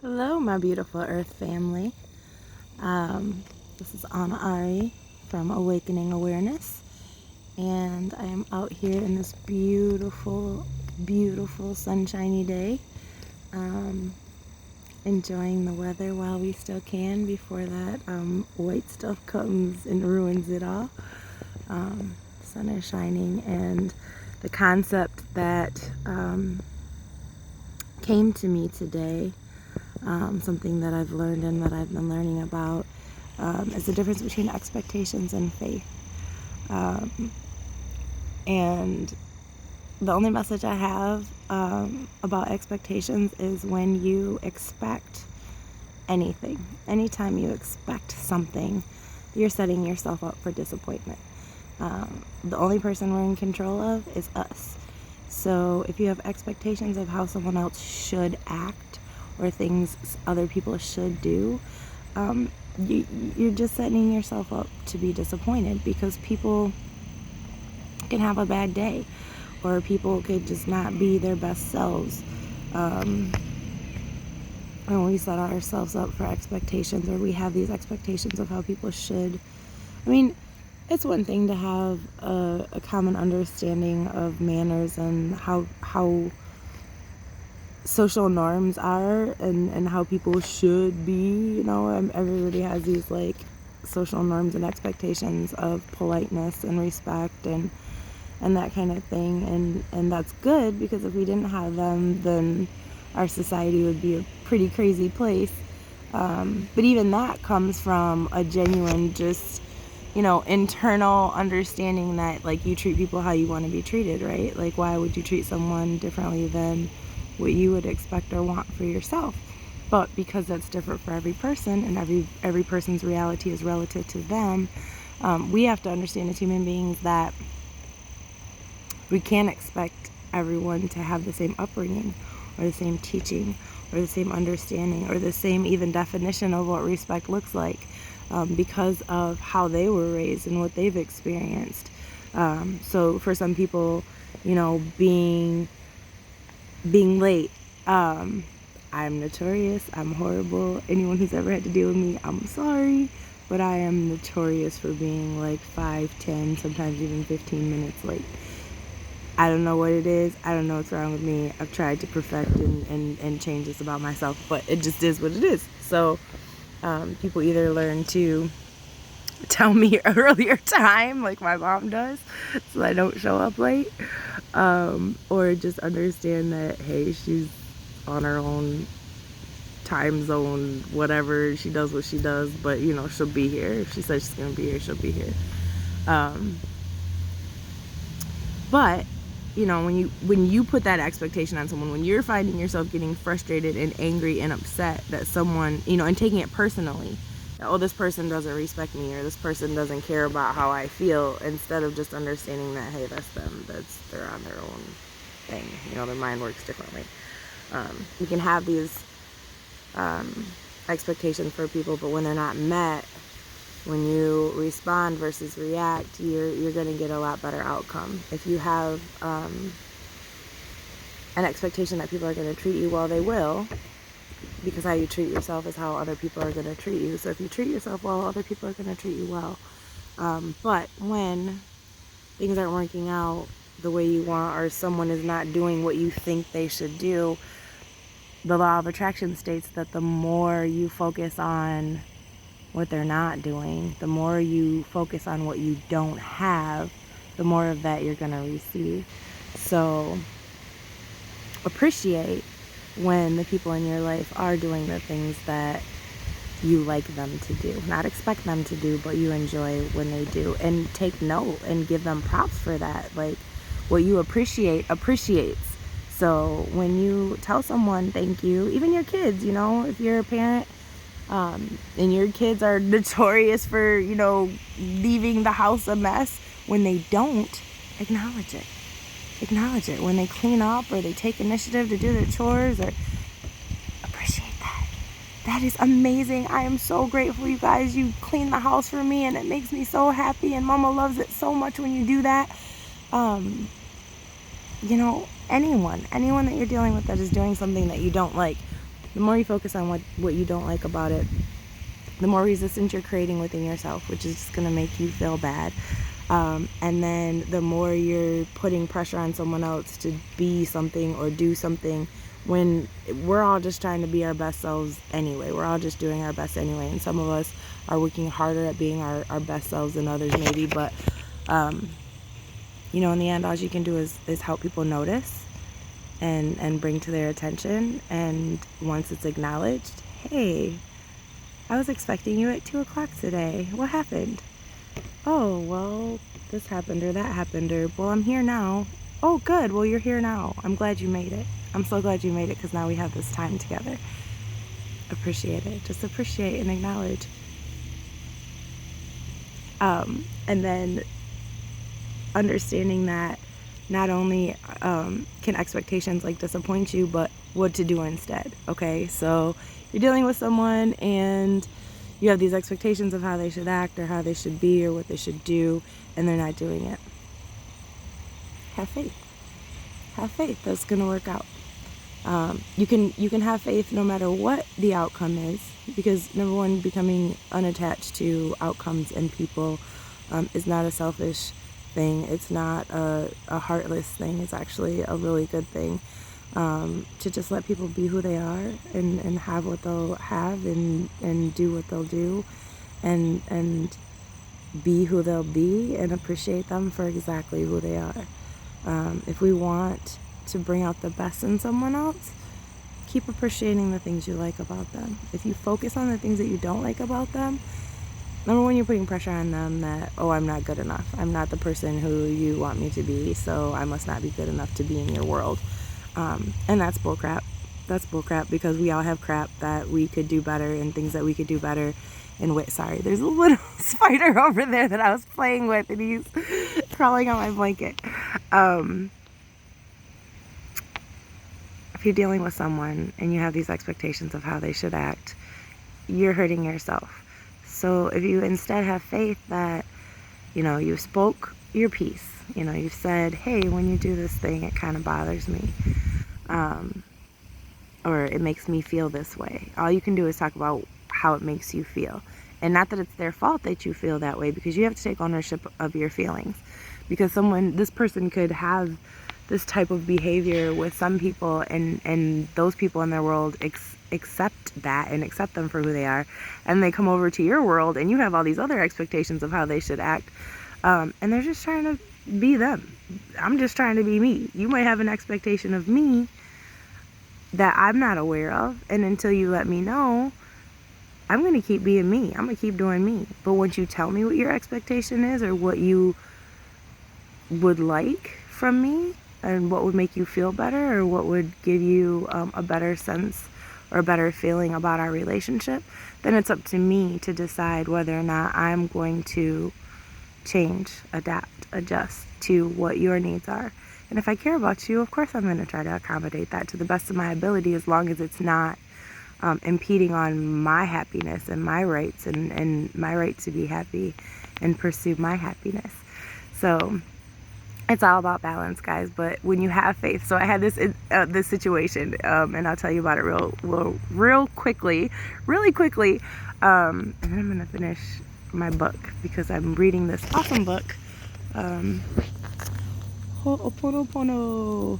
Hello, my beautiful Earth family. This is Anna Ari from Awakening Awareness, and I am out here in this beautiful, beautiful sunshiny day, enjoying the weather while we still can before that white stuff comes and ruins it all. The sun is shining, and the concept that came to me today, something that I've learned and that I've been learning about, is the difference between expectations and faith. And the only message I have about expectations is when you expect anything, anytime you expect something, you're setting yourself up for disappointment. The only person we're in control of is us. So if you have expectations of how someone else should act or things other people should do, you're just setting yourself up to be disappointed, because people can have a bad day, or people could just not be their best selves. When we set ourselves up for expectations, or we have these expectations of how people should, I mean, it's one thing to have a common understanding of manners and how social norms are, and how people should be, everybody has these like social norms and expectations of politeness and respect and that kind of thing, and that's good, because if we didn't have them, then our society would be a pretty crazy place. But even that comes from a genuine, just, internal understanding that, like, you treat people how you want to be treated, right? Like, why would you treat someone differently than what you would expect or want for yourself? But because that's different for every person, and every person's reality is relative to them, we have to understand as human beings that we can't expect everyone to have the same upbringing, or the same teaching, or the same understanding, or the same even definition of what respect looks like, because of how they were raised and what they've experienced. So for some people, being late, I'm notorious, I'm horrible. Anyone who's ever had to deal with me, I'm sorry, but I am notorious for being like 5, 10, sometimes even 15 minutes late. I don't know what it is. I don't know what's wrong with me. I've tried to perfect and change this about myself, but it just is what it is. So people either learn to tell me earlier time, like my mom does, so I don't show up late, or just understand that, hey, she's on her own time zone, whatever, she does what she does, but she'll be here. If she says she's gonna be here, she'll be here. But when you put that expectation on someone, when you're finding yourself getting frustrated and angry and upset that someone, and taking it personally, that, oh, this person doesn't respect me, or this person doesn't care about how I feel, instead of just understanding that, hey, that's them, they're on their own thing, their mind works differently. We can have these expectations for people, but when they're not met, when you respond versus react, you're going to get a lot better outcome. If you have an expectation that people are going to treat you well, they will, because how you treat yourself is how other people are going to treat you. So if you treat yourself well, other people are going to treat you well. But when things aren't working out the way you want, or someone is not doing what you think they should do, the law of attraction states that the more you focus on what they're not doing, the more you focus on what you don't have, the more of that you're going to receive. So appreciate when the people in your life are doing the things that you like them to do. Not expect them to do, but you enjoy when they do. And take note and give them props for that. Like, what you appreciate appreciates. So when you tell someone thank you, even your kids, if you're a parent, and your kids are notorious for, leaving the house a mess, when they don't, acknowledge it. Acknowledge it. When they clean up, or they take initiative to do their chores, or appreciate that. That is amazing. I am so grateful, you guys. You clean the house for me, and it makes me so happy, and Mama loves it so much when you do that. Anyone that you're dealing with that is doing something that you don't like, The more you focus on what you don't like about it, the more resistance you're creating within yourself, which is just going to make you feel bad. And then the more you're putting pressure on someone else to be something or do something, when we're all just trying to be our best selves anyway. We're all just doing our best anyway. And some of us are working harder at being our best selves than others maybe. But, in the end, all you can do is help people notice and bring to their attention. And once it's acknowledged, hey, I was expecting you at 2 o'clock today. What happened? Oh, well, this happened or that happened, or, well, I'm here now. Oh, good. Well, you're here now. I'm glad you made it. I'm so glad you made it, because now we have this time together. Appreciate it. Just appreciate and acknowledge. And then understanding that not only can expectations like disappoint you, but what to do instead. Okay, so you're dealing with someone and you have these expectations of how they should act or how they should be or what they should do, and they're not doing it. Have faith. Have faith that's going to work out. You can have faith no matter what the outcome is, because number one, becoming unattached to outcomes and people is not a selfish thing. It's not a heartless thing. It's actually a really good thing, to just let people be who they are and have what they'll have and do what they'll do and be who they'll be and appreciate them for exactly who they are. If we want to bring out the best in someone else, keep appreciating the things you like about them. If you focus on the things that you don't like about them, number one, you're putting pressure on them that, oh, I'm not good enough. I'm not the person who you want me to be, so I must not be good enough to be in your world. And that's bullcrap. That's bullcrap, because we all have crap that we could do better and things that we could do better. And sorry, there's a little spider over there that I was playing with, and he's crawling on my blanket. If you're dealing with someone and you have these expectations of how they should act, you're hurting yourself. So if you instead have faith that, you spoke your piece, you've said, hey, when you do this thing, it kind of bothers me. Or it makes me feel this way. All you can do is talk about how it makes you feel. And not that it's their fault that you feel that way, because you have to take ownership of your feelings. Because this person could have this type of behavior with some people, and those people in their world accept that and accept them for who they are. And they come over to your world and you have all these other expectations of how they should act. And they're just trying to be them. I'm just trying to be me. You might have an expectation of me that I'm not aware of, and until you let me know, I'm going to keep being me. I'm going to keep doing me. But once you tell me what your expectation is, or what you would like from me, and what would make you feel better, or what would give you a better sense or a better feeling about our relationship, then it's up to me to decide whether or not I'm going to change, adapt, adjust to what your needs are. And if I care about you, of course I'm going to try to accommodate that to the best of my ability, as long as it's not impeding on my happiness and my rights and my right to be happy and pursue my happiness. So it's all about balance, guys. But when you have faith, so I had this situation, and I'll tell you about it real quickly, really quickly, and then I'm gonna finish my book, because I'm reading this awesome book, Ho'oponopono.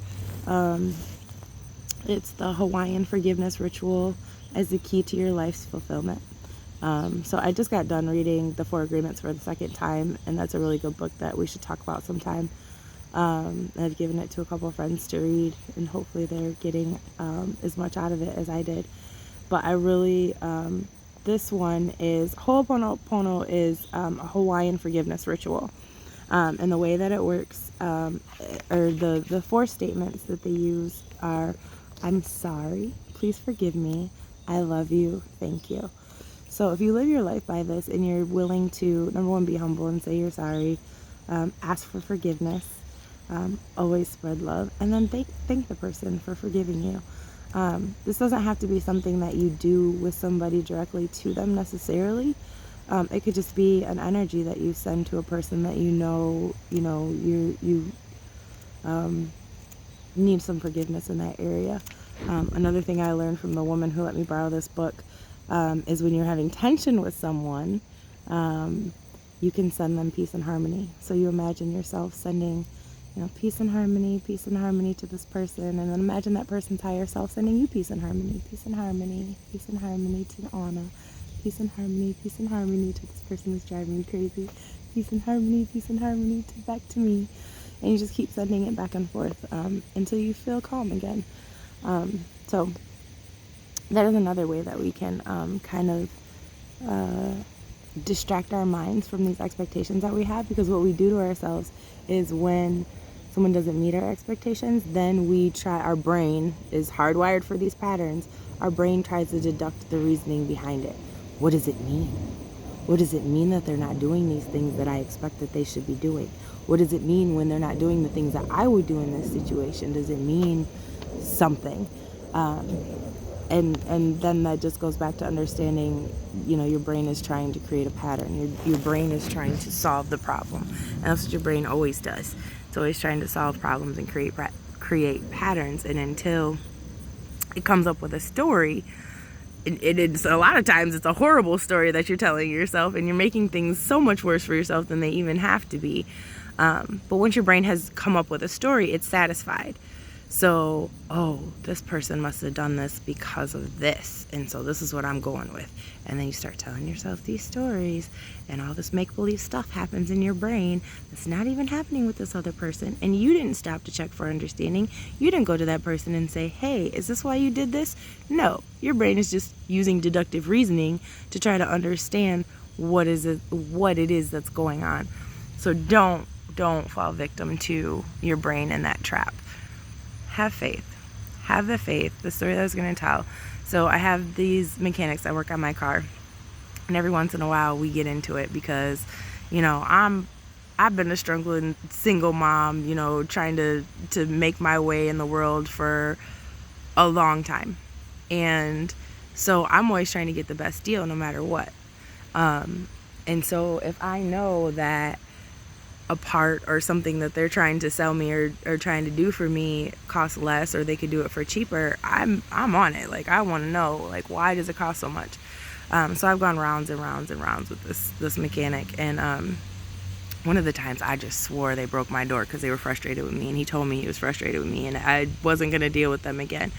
It's the Hawaiian forgiveness ritual as the key to your life's fulfillment. So I just got done reading The 4 Agreements for the second time, and that's a really good book that we should talk about sometime. I've given it to a couple of friends to read, and hopefully they're getting as much out of it as I did. But I really, this one is, Ho'oponopono is a Hawaiian forgiveness ritual. And the way that it works, or the 4 statements that they use are, I'm sorry, please forgive me, I love you, thank you. So if you live your life by this, and you're willing to, number one, be humble and say you're sorry, ask for forgiveness, always spread love, and then thank the person for forgiving you. This doesn't have to be something that you do with somebody directly to them necessarily. It could just be an energy that you send to a person that you need some forgiveness in that area. Another thing I learned from the woman who let me borrow this book is when you're having tension with someone, you can send them peace and harmony. So you imagine yourself sending, peace and harmony to this person, and then imagine that person's higher self sending you peace and harmony to Anna, peace and harmony to this person who's driving me crazy, peace and harmony to back to me, and you just keep sending it back and forth until you feel calm again. So that is another way that we can kind of distract our minds from these expectations that we have, because what we do to ourselves is when someone doesn't meet our expectations, then our brain is hardwired for these patterns. Our brain tries to deduct the reasoning behind it. What does it mean? What does it mean that they're not doing these things that I expect that they should be doing? What does it mean when they're not doing the things that I would do in this situation? Does it mean something? And then that just goes back to understanding, your brain is trying to create a pattern. Your brain is trying to solve the problem. And that's what your brain always does. It's always trying to solve problems and create patterns. And until it comes up with a story, it's a lot of times it's a horrible story that you're telling yourself, and you're making things so much worse for yourself than they even have to be. But once your brain has come up with a story, it's satisfied. So, this person must have done this because of this, and so this is what I'm going with. And then you start telling yourself these stories, and all this make-believe stuff happens in your brain that's not even happening with this other person. And you didn't stop to check for understanding. You didn't go to that person and say, hey, is this why you did this? No, your brain is just using deductive reasoning to try to understand what it is that's going on. So don't fall victim to your brain in that trap. Have faith. Have the faith. The story that I was going to tell. So I have these mechanics that work on my car, and every once in a while we get into it because, I've been a struggling single mom, trying to make my way in the world for a long time. And so I'm always trying to get the best deal no matter what. And so if I know that a part or something that they're trying to sell me or trying to do for me costs less, or they could do it for cheaper, I'm on it. Like, I want to know, why does it cost so much? So I've gone rounds and rounds and rounds with this mechanic, and one of the times I just swore they broke my door because they were frustrated with me, and he told me he was frustrated with me, and I wasn't going to deal with them again.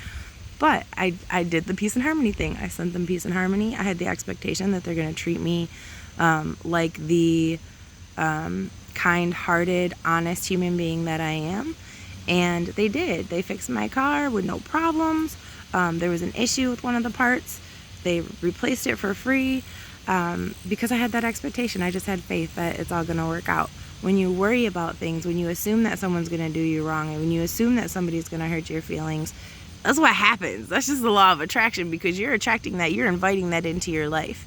But I did the peace and harmony thing. I sent them peace and harmony. I had the expectation that they're going to treat me like the kind-hearted, honest human being that I am, and they did. They fixed my car with no problems. There was an issue with one of the parts. They replaced it for free because I had that expectation. I just had faith that it's all going to work out. When you worry about things, when you assume that someone's going to do you wrong, and when you assume that somebody's going to hurt your feelings, that's what happens. That's just the law of attraction, because you're attracting that. You're inviting that into your life.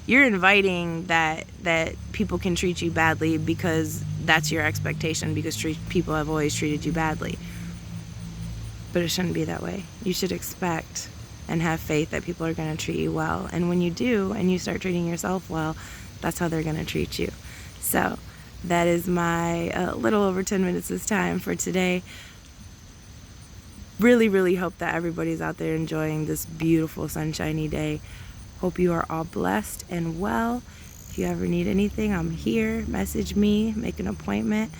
You're inviting that people can treat you badly because that's your expectation, because people have always treated you badly. But it shouldn't be that way. You should expect and have faith that people are going to treat you well. And when you do, and you start treating yourself well, that's how they're going to treat you. So that is my little over 10 minutes this time for today. Really, really hope that everybody's out there enjoying this beautiful sunshiny day. Hope you are all blessed and well. If you ever need anything, I'm here. Message me, make an appointment.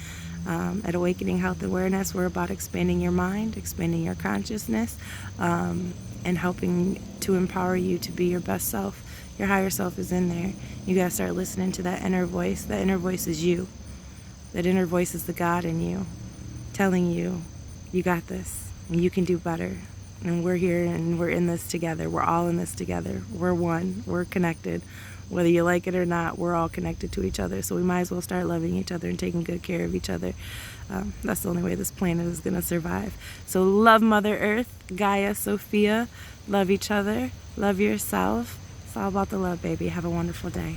At Awakening Health Awareness, we're about expanding your mind, expanding your consciousness, and helping to empower you to be your best self. Your higher self is in there. You gotta start listening to that inner voice. That inner voice is you. That inner voice is the God in you, telling you, you got this, and you can do better. And we're here, and we're in this together. We're all in this together. We're one. We're connected. Whether you like it or not, we're all connected to each other. So we might as well start loving each other and taking good care of each other. That's the only way this planet is going to survive. So love Mother Earth, Gaia, Sophia. Love each other. Love yourself. It's all about the love, baby. Have a wonderful day.